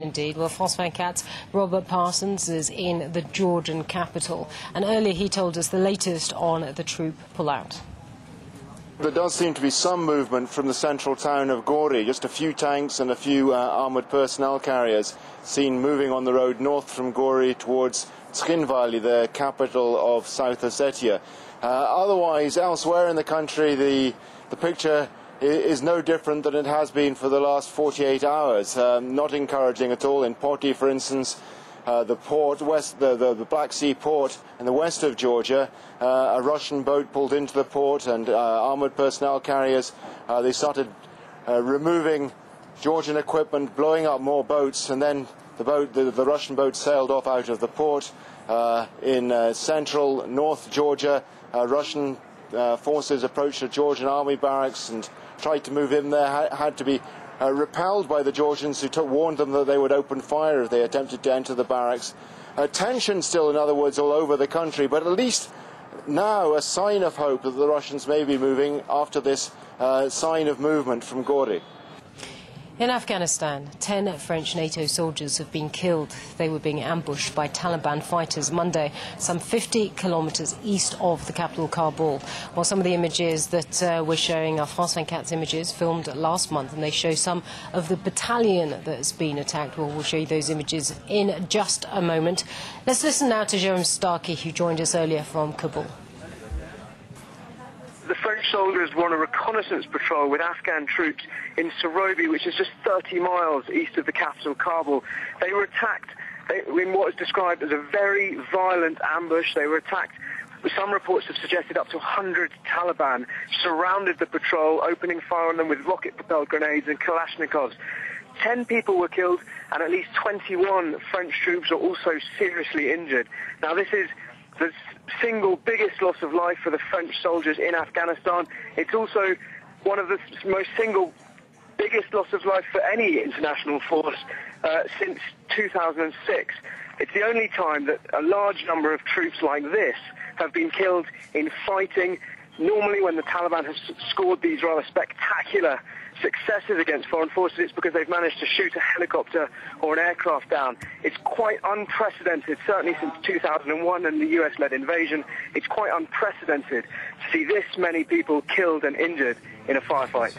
Indeed. Well, France 24's Robert Parsons is in the Georgian capital, and earlier he told us the latest on the troop pullout. There does seem to be some movement from the central town of Gori. Just a few tanks and a few armoured personnel carriers seen moving on the road north from Gori towards Tskhinvali, the capital of South Ossetia. Otherwise, elsewhere in the country, the picture is no different than it has been for the last 48 hours. Not encouraging at all. In Poti, for instance, the Black Sea port in the west of Georgia, a Russian boat pulled into the port, and armoured personnel carriers, they started removing Georgian equipment, blowing up more boats, and then the Russian boat sailed off out of the port. In central North Georgia, Russian forces approached a Georgian army barracks and tried to move in there, had to be repelled by the Georgians, who warned them that they would open fire if they attempted to enter the barracks. Tension still, in other words, all over the country, but at least now a sign of hope that the Russians may be moving after this sign of movement from Gori. In Afghanistan, 10 French NATO soldiers have been killed. They were being ambushed by Taliban fighters Monday, some 50 kilometres east of the capital, Kabul. Well, some of the images that we're showing are France 24's images filmed last month, and they show some of the battalion that's been attacked. Well, we'll show you those images in just a moment. Let's listen now to Jerome Starkey, who joined us earlier from Kabul. The French soldiers were on a reconnaissance patrol with Afghan troops in Sarobi, which is just 30 miles east of the capital, Kabul. They were attacked in what is described as a very violent ambush. They were attacked, some reports have suggested up to 100 Taliban surrounded the patrol, opening fire on them with rocket-propelled grenades and Kalashnikovs. 10 people were killed, and at least 21 French troops are also seriously injured. Now, this is the single biggest loss of life for the French soldiers in Afghanistan. It's also one of the most single biggest loss of life for any international force since 2006. It's the only time that a large number of troops like this have been killed in fighting. Normally, when the Taliban has scored these rather spectacular successes against foreign forces, it's because they've managed to shoot a helicopter or an aircraft down. It's quite unprecedented, certainly since 2001 and the US-led invasion. It's quite unprecedented to see this many people killed and injured in a firefight.